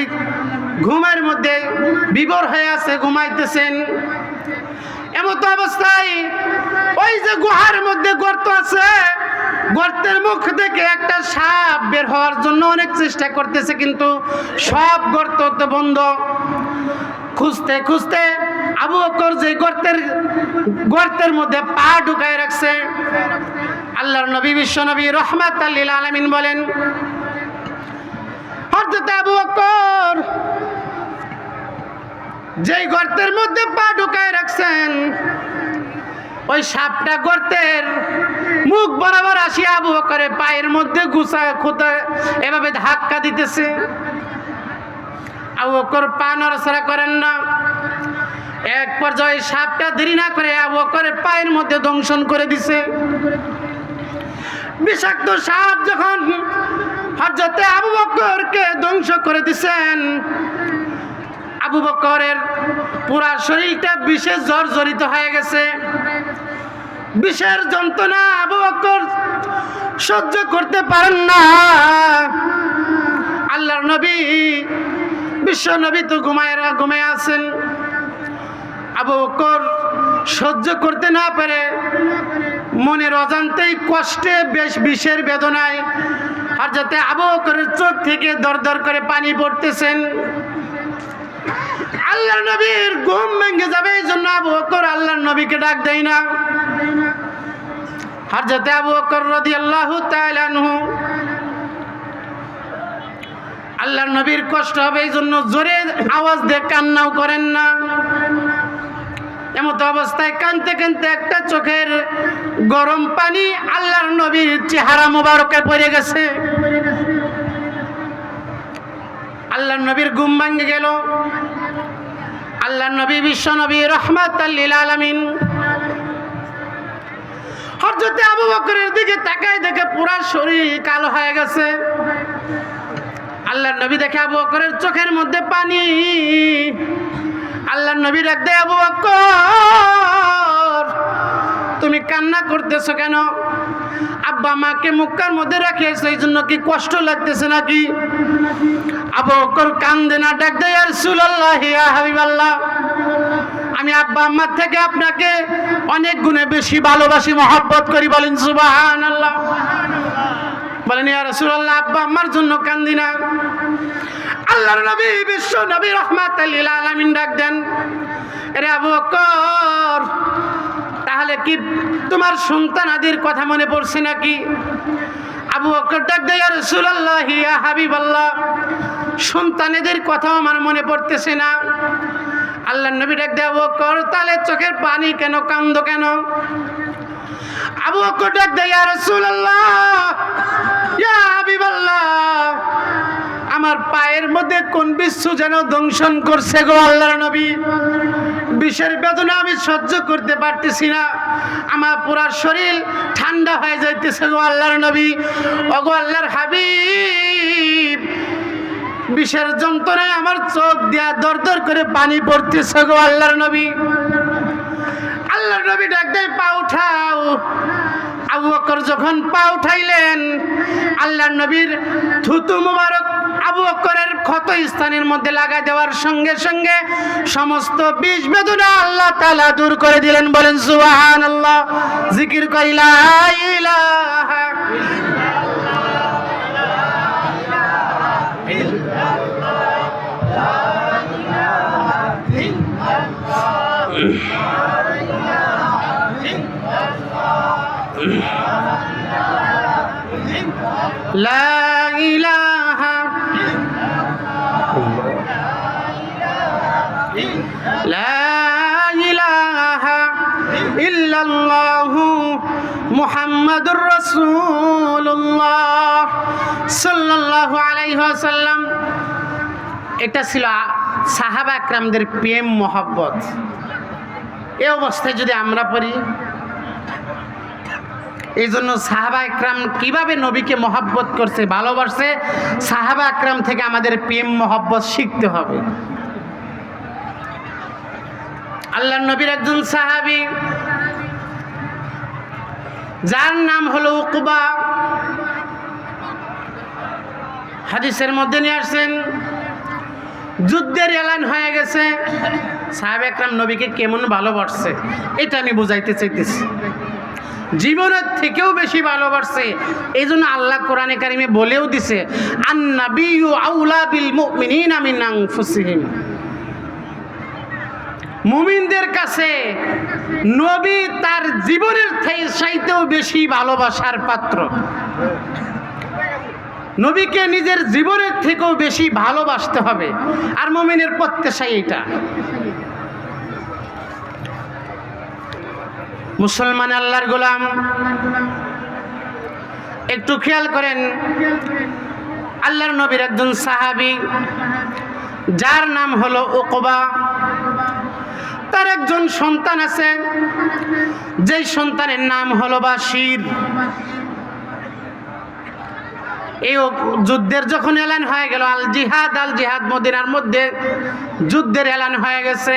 S1: ঘুমের মধ্যে বিভোর হয়ে আছে, ঘুমাইতেছেন। এমতো অবস্থায় ওই যে গুহার মধ্যে গর্ত আছে, গর্তের মুখ থেকে একটা সাপ বের হওয়ার জন্য অনেক চেষ্টা করতেছে, কিন্তু সব গর্ত তো বন্ধ। খুঁজতে খুঁজতে আবু বকর যে গর্তের মধ্যে পা ঢুকায় রাখছে। আল্লাহর নবী বিশ্ব নবী রহমাতাল লিল আলামিন বলেন, হযরত আবু বকর যেই গর্তের মধ্যে পা ঢুকায় রাখছেন, ওই সাপটা গর্তের মুখ বরাবর আসিয়া আবু বকরের পায়ের মধ্যে খুঁতে এভাবে ধাক্কা দিতেছে। আবু বকর পা নড়াচড়া করেন না। এক পর্যায়ে সাপটা দেরি না করে আবু বকরের পায়ের মধ্যে দংশন করে দিছে। বিষাক্ত সাপ যখন হযরত আবু বকরকে ধ্বংস করে দিছেন, আবু বকরের পুরা শরীরটা বিষে জর্জরিত হয়ে গেছে। বিষের যন্ত্রণা আবু বকর সহ্য করতে পারেন না। আল্লাহর নবী বিশ্ব নবী তো ঘুমায় আছেন। আবু বকর সহ্য করতে না পারে মনের অজান্তেই কষ্টে বিষের বেদনায় হযরত আবু বকরের চোখ থেকে দরদর করে পানি পড়তেছেন। আল্লাহর নবীর ঘুম ভেঙে যাবে, এই জন্য আবু বকর আল্লাহর নবীকে ডাক দেয় না। হযরত আবু বকর রাদিয়াল্লাহু তাআলা আনহু, আল্লাহর নবীর কষ্ট হবে এই জন্য জোরে আওয়াজ দিয়ে কান্নাও করেন না। এমত অবস্থায় কাঁদতে কাঁদতে একটা চোখের গরম পানি আল্লাহর নবীর চেহারা মোবারকে পড়ে গেছে। আল্লাহর নবীর ঘুম ভেঙে গেল। আল্লাহর নবী বিশ্ব নবী রহমাতাল লিল আলামিন হযরত আবু বকরের দিকে তাকায়, দেখে পুরা শরীর কালো হয়ে গেছে। আল্লাহর নবী দেখে আবু বকরের চোখের মধ্যে পানি। আল্লাহর নবী ডাক দেয়, আবু বকর তুমি কান্না করতেছো কেন? আব্বা মাকে মক্কার মধ্যে রাখিয়েছো, এই জন্য কি কষ্ট লাগতেছে নাকি? আবু বকর কান্দে না, ডাক দেয়, ইয়া রাসূলুল্লাহ, ইয়া হাবিবাল্লাহ, আমি আব্বা আম্মার থেকে আপনাকে অনেক গুণে বেশি ভালোবাসি, মহব্বত করি। বলেন সুবহানাল্লাহ। বলেন, ইয়া রাসূলুল্লাহ, আব্বা আম্মার জন্য কান্দি না। আল্লাহর নবী বিশ্ব নবী রহমাতাল লিল আলামিন ডাক দেন, আরে আবু বকর, তাহলে কি তোমার সন্তানাদির কথা মনে পড়ছে নাকি? আবু বকর ডাক দেয়, ইয়া রাসূলুল্লাহ, ইয়া হাবিবাল্লাহ, সন্তানেদের কথাও আমার মনে পড়তেছে না। আল্লাহর নবী ডাক দেয়, আবু বকর তাহলে চোখের পানি কেন, কান্দো কেন? আবু বকর ডাক দেয়, ইয়া রাসূলুল্লাহ, ইয়া হাবিবাল্লাহ, আমার পায়ের মধ্যে কোন বিচ্ছু যেন দংশন করছে গো আল্লাহর নবী। বিষের বেদনা আমি সহ্য করতে পারতেছি না, আমার পুরা শরীর ঠান্ডা হয়ে যাইতেছে গো আল্লাহর নবী। ওগো আল্লাহর হাবিব, বিষের যন্ত্রণায় আমার চোখ দিয়া দরদর করে পানি পড়তেছে গো আল্লাহর নবী। আল্লাহর নবী ডাক দেয়, পা উঠাও। আবু বকর যখন পা উঠাইলেন, আল্লাহর নবীর থুতু মুবারক আবু বকরের ক্ষত স্থানের মধ্যে লাগাই দেওয়ার সঙ্গে সঙ্গে সমস্ত বিষ বেদনা আল্লাহ তাআলা দূর করে দিলেন। বলেন সুবহানাল্লাহ। জিকির করি লা ইলাহা লা ইলাহা লা ইলাহা ইল্লাল্লাহু মুহাম্মাদুর মুহাম্মাদুর রাসূলুল্লাহ সাল্লাল্লাহু আলাইহি ওয়াসাল্লাম। এটা ছিল সাহাবা একরামদের প্রেম মহব্বত। এই অবস্থায় যদি আমরা পড়ি, এই জন্য সাহাবা একরাম কিভাবে নবীকে মহব্বত করছে, ভালোবাসছে, সাহাবা একরাম থেকে আমাদের প্রেম মহব্বত শিখতে হবে। আল্লাহর নবীর একজন সাহাবী যার নাম হলো উকবা, হাদিসের মধ্যে নিয়ে আসছেন যুদ্ধের এলান হয়ে গেছে, সাহাবা একরাম নবীকে কেমন ভালোবাসছে এটা আমি বুঝাইতে চাইতেছি। জীবনের থেকেও বেশি ভালোবাসছে। এই জন্য আল্লাহ কোরআনে কারিমে বলেও দিছে, আন-নাবিয়্যু আউলা বিল মুমিনিনা মিন আনফুসিহিম। মুমিনদের কাছে নবী তার জীবনের চাইতেও বেশি ভালোবাসার পাত্র। নবীকে নিজের জীবনের থেকেও বেশি ভালোবাসতে হবে, আর মুমিনের প্রত্যাশাই এটা। মুসলমান আল্লাহর গোলাম, একটু খেয়াল করেন, আল্লাহর নবীর একজন সাহাবী যার নাম হলো উকবা, তার একজন সন্তান আছে, যেই সন্তানের নাম হলো বাশির। এই যুদ্ধের যখন এলান হয়ে গেল, আল জিহাদ মদিনার মধ্যে যুদ্ধের এলান হয়ে গেছে,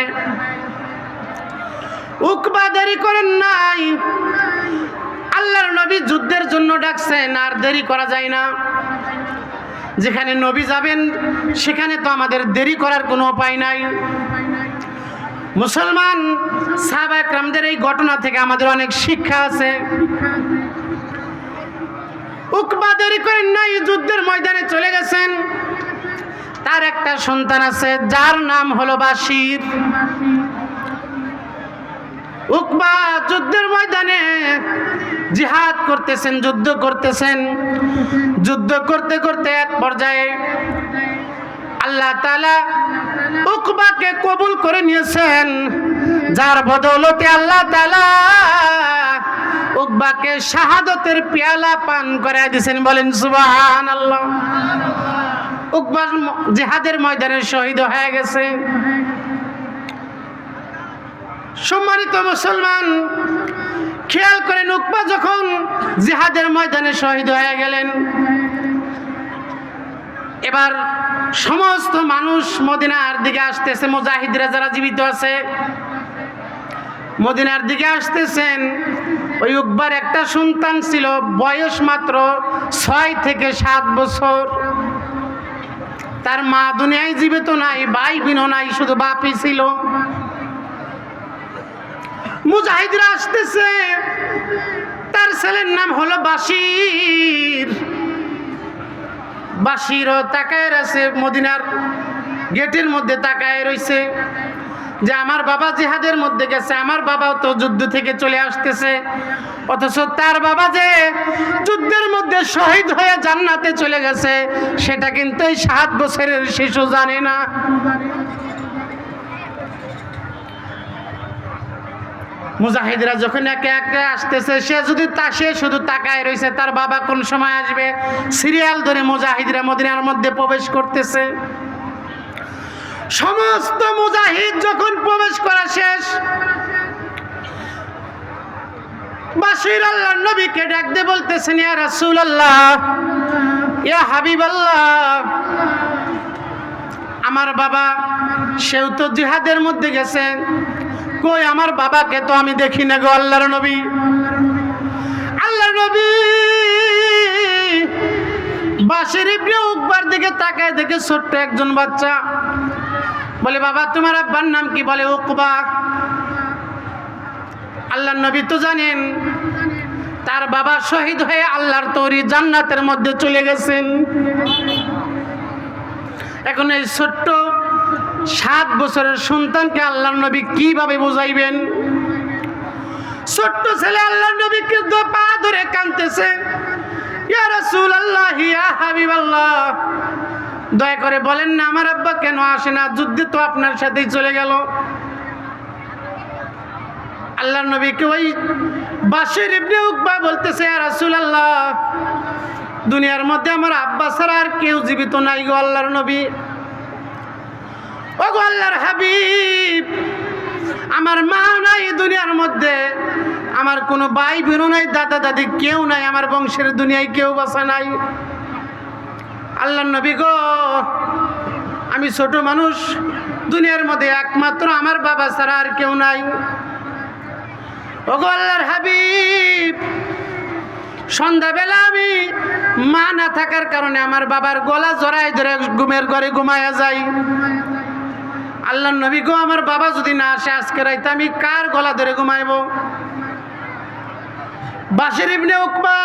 S1: উকবা দেরি করেন নাই, আল্লাহর নবী যুদ্ধের জন্য ডাকছেন, আর দেরি করা যায় না। যেখানে নবী যাবেন সেখানে তো আমাদের দেরি করার কোনো উপায় নাই। মুসলমান সাহাবা একরামদের এই ঘটনা থেকে আমাদের অনেক শিক্ষা আছে। উকবা দেরি করেন নাই, যুদ্ধের ময়দানে চলে গেছেন। তার একটা সন্তান আছে যার নাম হলো বাশির। উকবা যুদ্ধের ময়দানে জিহাদ করতেছেন, যুদ্ধ করতেছেন। যুদ্ধ করতে করতে এক পর্যায়ে আল্লাহ তাআলা উকবাকে কবুল করে নিয়েছেন, যার বদৌলতে আল্লাহ তাআলা উকবাকে শাহাদতের পেয়ালা পান করায় দিয়েছেন। বলেন সুবহানাল্লাহ। উকবা জিহাদের ময়দানে শহীদ হয়ে গেছে। সম্মানিত মুসলমান, খেয়াল করেন, উকবা যখন জিহাদের ময়দানে শহীদ হয়ে গেলেন, এবার সমস্ত মানুষ মদিনার দিকে আসতেছে। মুজাহিদরা যারা জীবিত আছে মদিনার দিকে আসতেছেন। ওই উকবার একটা সন্তান ছিল, বয়স মাত্র 6 থেকে 7 বছর। তার মা দুনিয়ায় জীবিত নাই, ভাই বোনও নাই, শুধু বাপই ছিল। মুজাহিদরা আসতেছে, তার ছেলের নাম হলো বাশির। বাশিরও তাকায় রয়েছে, মদিনার গেটের মধ্যে তাকায় রয়েছে যে আমার বাবা জিহাদের মধ্যে গেছে, আমার বাবাও তো যুদ্ধ থেকে চলে আসতেছে, অথচ তার বাবা যে যুদ্ধের মধ্যে শহীদ হয়ে জান্নাতে চলে গেছে সেটা কিন্তু এই 7 বছরের শিশু জানে না। মুজাহিদরা যখন একে একে আসতেছে, সে শুধু তাকায় রয়েছে তার বাবা কোন সময় আসবে। সিরিয়াল ধরে মুজাহিদরা মদিনার মধ্যে প্রবেশ করতেছে। সমস্ত মুজাহিদ যখন প্রবেশ করা শেষ, বাশির আল্লাহর নবীকে ডাক দিয়ে বলতেছেন, ইয়া রাসূলুল্লাহ, ইয়া হাবিবাল্লাহ, আমার বাবা সেও তো জিহাদের মধ্যে গেছে, কই আমার বাবাকে তো আমি দেখি না গো আল্লাহর নবী। আল্লাহর নবী বাশির ইবনে উকবার দিকে তাকায়, দেখে ছোট্ট একজন বাচ্চা। বলে, বাবা তোমার আব্বার নাম কি? বলে, উকবা। আল্লাহর নবী তো জানেন তার বাবা শহীদ হয়ে আল্লাহর তৈরি জান্নাতের মধ্যে চলে গেছেন। এখন এই ছোট্ট 7 বছরের সন্তানকে আল্লাহর নবী কিভাবে বুঝাইবেন? ছোট্ট ছেলে আল্লাহর নবীকে পা ধরে কাঁদতেছে, ইয়া রাসূলুল্লাহ, ইয়া হাবিবাল্লাহ, দয়া করে বলেন না আমার আব্বা কেন আসে না? যুদ্ধে তো আপনার সাথেই চলে গেল। আল্লাহর নবীকে ওই বাশির ইবনে উকবা বলতেছে, ইয়া রাসূলুল্লাহ, দুনিয়ার মধ্যে আমার আব্বা ছাড়া আর কেউ জীবিত নাই গো আল্লাহর নবী। ও গো আল্লাহর হাবিব, আমার মা নাই দুনিয়ার মধ্যে, আমার কোনো ভাই বোনও নাই, দাদা দাদি কেউ নাই, আমার বংশের দুনিয়ায় কেউ বাঁচা নাই। আল্লাহর নবী গো, আমি ছোট মানুষ, দুনিয়ার মধ্যে একমাত্র আমার বাবা ছাড়া আর কেউ নাই। ও গো আল্লাহর হাবিব, সন্ধ্যাবেলা আমি মা না থাকার কারণে আমার বাবার গলা জড়ায় ধরে ঘুমের ঘরে ঘুমায়া যাই। আল্লাহর নবী গো, আমার বাবা যদি না আসে আজকে রাইতে আমি কার গলা ধরে ঘুমাইব? বাশির ইবনে উকবা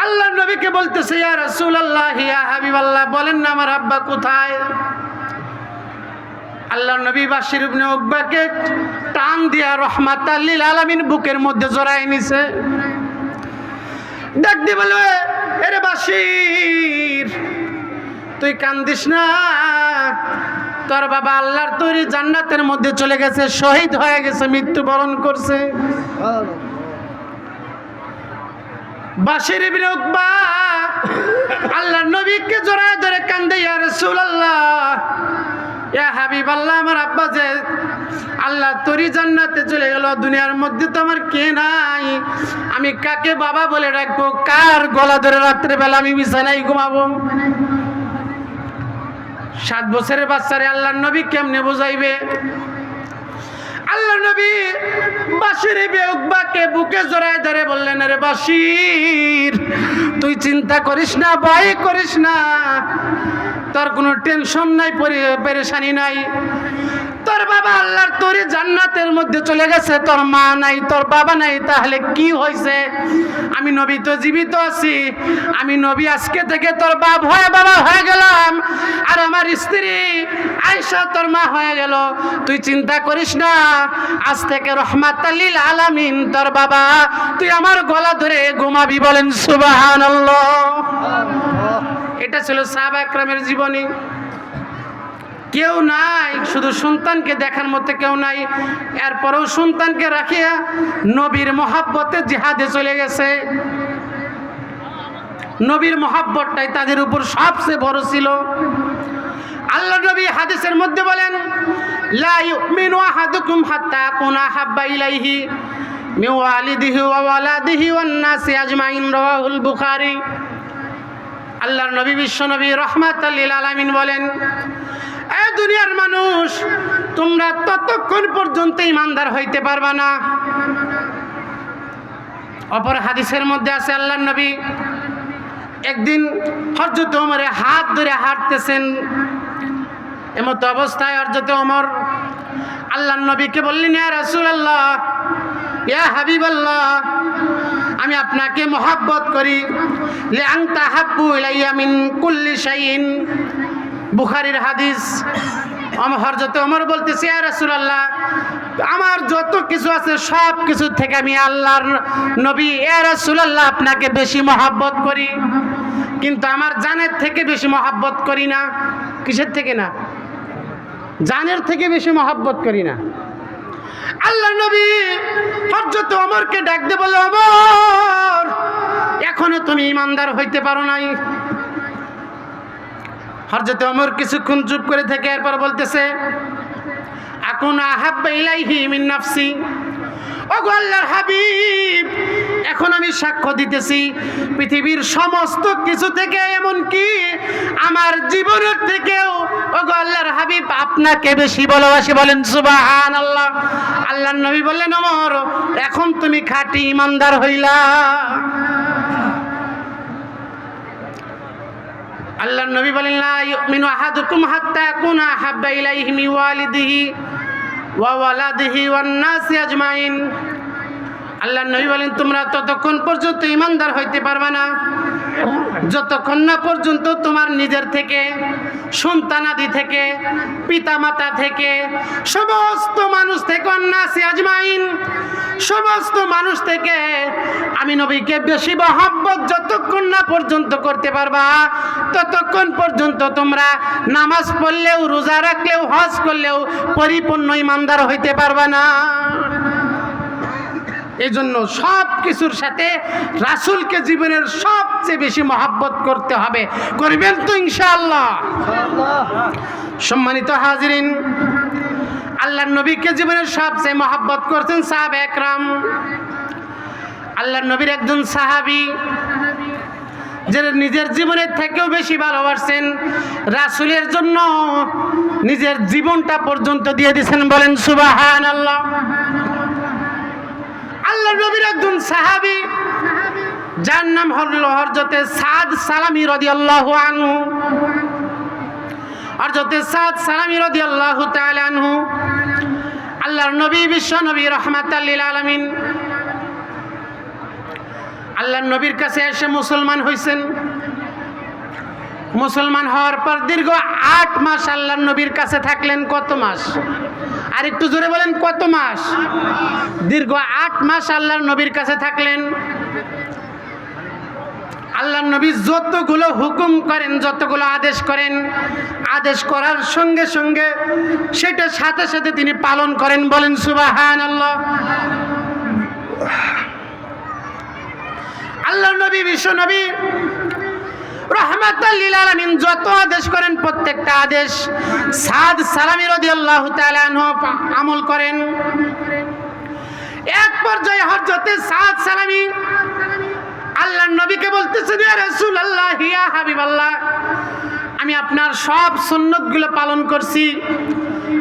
S1: আল্লাহর নবীকে বলতেছে, ইয়া রাসূলুল্লাহ, ইয়া হাবিবাল্লাহ, বলেন না আমার আব্বা কোথায়? আল্লাহর নবী বাশির ইবনে উকবাকে টান দিয়া রাহমাতাল লিল আলামিন বুকের মধ্যে জড়ায় নিছে। ডাক দিয়ে বলে, এরে বাশির, তুই কান্দিস না, তোর বাবা আল্লাহর তৈরি জান্নাতের মধ্যে চলে গেছে, শহীদ হয়ে গেছে, মৃত্যুবরণ করছে। বাশির ইবনে উকবা আল্লাহর নবীকে জড়ায় ধরে কান্দে, ইয়া রাসূলুল্লাহ, ইয়া হাবিবাল্লাহ, আমার আব্বা যে আল্লাহ তৈরি জান্নাতে চলে গেল, দুনিয়ার মধ্যে তো আমার কে নাই, আমি কাকে বাবা বলে রাখবো? কার গলা ধরে রাত্রেবেলা আমি বিছানায় ঘুমাবো? 7 বছরের বাচ্চারে আল্লাহর নবী কেমনে বোঝাইবে? আল্লাহর নবী বাশির ইবনে উকবাকে বুকে জড়ায় ধরে বললেন, আরে বাশির, তুই চিন্তা করিস না, ভয় করিস না, তোর কোনো টেনশন নাই, পেরেশানি নাই। তোর বাবা আল্লাহর তৈরি জান্নাতের মধ্যে চলে গেছে, তোর মা নাই, তোর বাবা নাই, তাহলে কি হয়েছে? আমি নবী তো জীবিত আছি, আমি নবী আজকে থেকে তোর বাপ হয়ে বাবা হয়ে গেলাম, আর আমার স্ত্রী আয়েশা তোর মা হয়ে গেল। তুই চিন্তা করিস না, আজ থেকে রাহমাতাল লিল আলামিন তোর বাবা, তুই আমার গলা ধরে ঘুমাবি। বলেন সুবহানাল্লাহ। এটা ছিল সাহাবা একরামের জীবনী। কেউ নাই, শুধু সন্তানকে দেখার মতো কেউ নাই, এরপরেও সন্তানকে রাখিয়া নবীর মহাব্বতে জিহাদে চলে গেছে। নবীর মহাব্বতটাই তাদের উপর সবচেয়ে বড় ছিল। আল্লাহ নবী হাদিসের মধ্যে বলেন, লা ইউমিনু আহাদুকুম হাত্তা আকুনা হাব্বা ইলাইহি মিন ওয়ালিদিহি ওয়া ওয়ালাদিহি ওয়ান নাসি আজমাইন, রাওয়াহুল বুখারী। আল্লাহর নবী বিশ্ব নবী রাহমাতাল লিল আলামিন বলেন, এ দুনিয়ার মানুষ, তোমরা ততক্ষণ পর্যন্ত ঈমানদার হইতে পারবা না। অপর হাদিসের মধ্যে আছে, আল্লাহর নবী একদিন হযরত ওমরের হাত ধরে হাঁটতেছেন, এমত অবস্থায় হযরত ওমর আল্লাহর নবীকে বললেন, ইয়া রাসূলুল্লাহ, ইয়া হাবিবাল্লাহ, আমি আপনাকে মহব্বত করি, লিআনতা হাব্বু ইলাইয়া মিন কুল্লি শাইইন। বুখারীর হাদিস। হযরত ওমর বলতেছে, ইয়া রাসূলুল্লাহ, আমার যত কিছু আছে সব কিছু থেকে আমি আল্লাহর নবী ইয়া রাসূলুল্লাহ আপনাকে বেশি মহব্বত করি, কিন্তু আমার জানের থেকে বেশি মহব্বত করি না। কিসের থেকে না? জানের থেকে বেশি মহব্বত করি না। আল্লাহর নবী হযরত ওমরকে ডাক দিয়ে বলে, ওমর, এখনো তুমি ঈমানদার হইতে পারো নাই। হযরত ওমর কিছুক্ষণ চুপ করে থেকে এরপর বলতেছে, আকুনা আহাব্বা ইলাইহি মিন নাফসি। ও গো আল্লাহর হাবিব, এখন আমি সাক্ষ্য দিতেছি পৃথিবীর সমস্ত কিছু থেকে, এমন কি আমার জীবনের থেকেও, ও গো আল্লাহর হাবিব, আপনাকে বেশি ভালোবাসি। বলেন সুবহানাল্লাহ। আল্লাহর নবী বললেন, ওমর, এখন তুমি খাঁটি ঈমানদার হইলা। আল্লাহর নবী বলেন, লা ইউমিনু আহাদুকুম হাত্তা আকুনা আহাব্বা ইলাইহি মিন ওয়ালিদিহি ওয়া ওয়ালাদিহি ওয়ান নাসি আজমাইন। আল্লাহর নবী বলেন, তোমরা ততক্ষণ পর্যন্ত ঈমানদার হইতে পারবে না যতক্ষণ না পর্যন্ত তোমার নিজের থেকে, সন্তানাদি থেকে, পিতামাতা থেকে, সমস্ত মানুষ থেকে, নাসি আজমাইন, সমস্ত মানুষ থেকে আমি নবীকে বেশি মহব্বত যতক্ষণ না পর্যন্ত করতে পারবা, ততক্ষণ পর্যন্ত তোমরা নামাজ পড়লেও, রোজা রাখলেও, হজ করলেও পরিপূর্ণ ঈমানদার হইতে পারবা না। এই জন্য সব কিছুর সাথে রাসূলকে জীবনের সবচেয়ে বেশি মহব্বত করতে হবে। করবেন তো ইনশাআল্লাহ? সম্মানিত হাজিরিন, আল্লাহর নবীকে জীবনের সবচেয়ে মহব্বত করতেন সাহাবা একরাম। আল্লাহর নবীর একজন সাহাবী যে নিজের জীবনের থেকেও বেশি ভালোবাসেন, রাসূলের জন্য নিজের জীবনটা পর্যন্ত দিয়ে দিয়েছেন। বলেন সুবহানাল্লাহ। আল্লাহর নবীর একজন সাহাবী যার নাম হলো হযরতে সাদ সালামী রাদিয়াল্লাহু আনহু। হযরতে সাদ সালামী রাদিয়াল্লাহু তাআলা আনহু আল্লাহর নবী, বিশ্ব নবী, রাহমাতাল লিল আলামিন, আল্লাহর নবীর কাছে এসে মুসলমান হয়েছেন। মুসলমান হওয়ার পর দীর্ঘ 8 মাস আল্লাহর নবীর কাছে থাকলেন। কত মাস? আর একটু জোরে বলেন, কত মাস? দীর্ঘ 8 মাস আল্লাহর নবীর কাছে থাকলেন। আল্লাহর নবী যতগুলো হুকুম করেন, যতগুলো আদেশ করেন, আদেশ করার সঙ্গে সঙ্গে সেটা সাথে সাথে তিনি পালন করেন। বলেন সুবহানাল্লাহ। আল্লাহর নবী, বিশ্ব নবী, রাহমাতাল লিল আলামিন যত আদেশ করেন প্রত্যেকটা আদেশ সাদ সালামী রাদিয়াল্লাহু তাআলা আনহু আমল করেন। এক পর্যায়ে হযরতে সাদ সালামী আল্লাহর নবীকে বলতেছেন, ইয়া রাসূলুল্লাহ, ইয়া হাবিবাল্লাহ, আমি আপনার সব সুন্নতগুলো পালন করছি,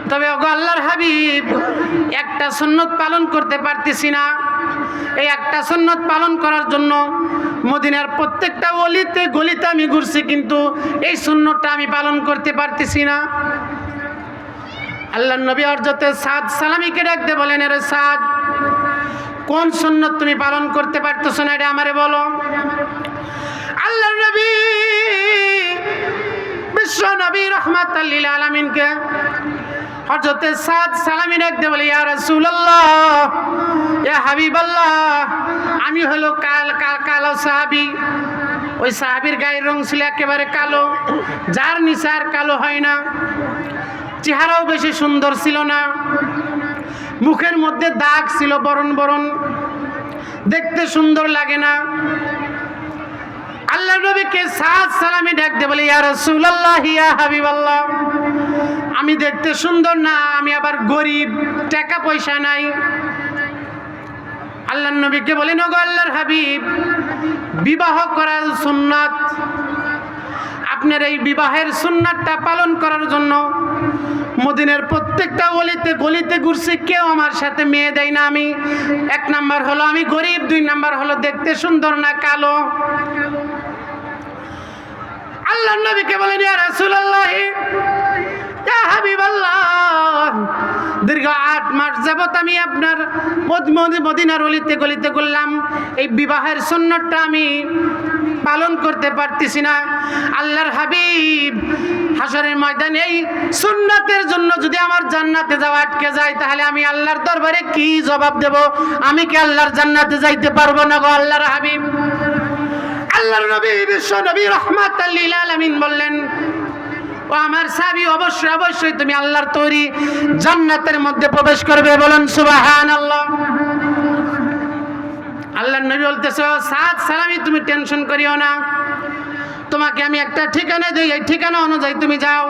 S1: তবে ওগো আল্লাহর হাবিব, একটা সুন্নত পালন করতে পারতেছি না। এই একটা সুন্নত পালন করার জন্য মদিনার প্রত্যেকটা অলিতে গলিতে আমি ঘুরছি, কিন্তু এই সুন্নতটা আমি পালন করতে পারতেছি না। আল্লাহর নবী হযরতে সাদ সালামীকে ডাকতে বলেন, আরে সাদ, কোন সুন্নত তুমি পালন করতে পারতেছো না, এটা আমারে বলো। আল্লাহর নবী, বিশ্ব নবী, রাহমাতাল লিল আলামিনকে হযরতে সাদ সালামী ডাকতে বলে, ইয়া রাসূলুল্লাহ, ইয়া হাবিবাল্লাহ, আমি হলো কালো সাহাবী। ওই সাহাবীর গায়ের রং ছিল একেবারে কালো, যার নিচে আর কালো হয় না। চেহারাও বেশি সুন্দর ছিল না, মুখের মধ্যে দাগ ছিল বরণ বরণ, দেখতে সুন্দর লাগে না। আল্লাহর নবীকে সাদ সালামী ডাকতে বলে, ইয়া রাসূলুল্লাহ, ইয়া হাবিবাল্লাহ, আমি দেখতে সুন্দর না, আমি আবার গরিব, টাকা পয়সা নাই। আল্লাহর নবীকে বলেন, ওগো আল্লাহর হাবিব, বিবাহ করার সুন্নাত, আপনার এই বিবাহের সুন্নাতটা পালন করার জন্য মদিনার প্রত্যেকটা অলিতে গলিতে ঘুরছি, কেউ আমার সাথে মেয়ে দেয় না। আমি 1 নাম্বার হলো আমি গরিব, 2 নাম্বার হলো দেখতে সুন্দর না, কালো। আল্লাহর নবীকে বলেন, ইয়া রাসূলুল্লাহ, ইয়া হাবিবাল্লাহ, দীর্ঘ 8 মাস যাবত আমি আপনার মদিনার অলিতে গলিতে ঘুরলাম, এই বিবাহের সুন্নতটা আমি পালন করতে পারতেছি না। আল্লাহর হাবিব, হাসরের ময়দানে এই সুন্নাতের জন্য যদি আমার জান্নাতে যাওয়া আটকে যায়, তাহলে আমি আল্লাহর দরবারে কি জবাব দেব? আমি কি আল্লাহর জান্নাতে যাইতে পারবো না গো আল্লাহর হাবিব? আল্লাহর নবী, বিশ্ব নবী, রাহমাতাল লিল আলামিন বললেন, ও আমার সাহাবী, অবশ্যই অবশ্যই তুমি আল্লাহর তৈরি জান্নাতের মধ্যে প্রবেশ করবে। বলেন সুবহানাল্লাহ। আল্লাহর নবী বলতেছে, সাদ সালামী, তুমি টেনশন করিও না, তোমাকে আমি একটা ঠিকানা দিই, এই ঠিকানা অনুযায়ী তুমি যাও।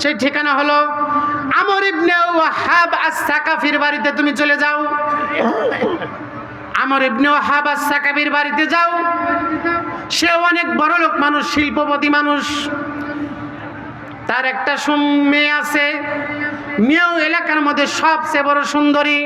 S1: সেই ঠিকানা হলো আমর ইবনে ওয়াহাব আস-সাকাফির বাড়িতে তুমি চলে যাও। আমর ইবনে ওয়াহাব আস-সাকাফির বাড়িতে যাও। সে অনেক বড় লোক মানুষ, শিল্পপতি মানুষ। তার একটা মেয়ে আছে, মেয়েও এলাকার মধ্যে সবচেয়ে বড় সুন্দরী।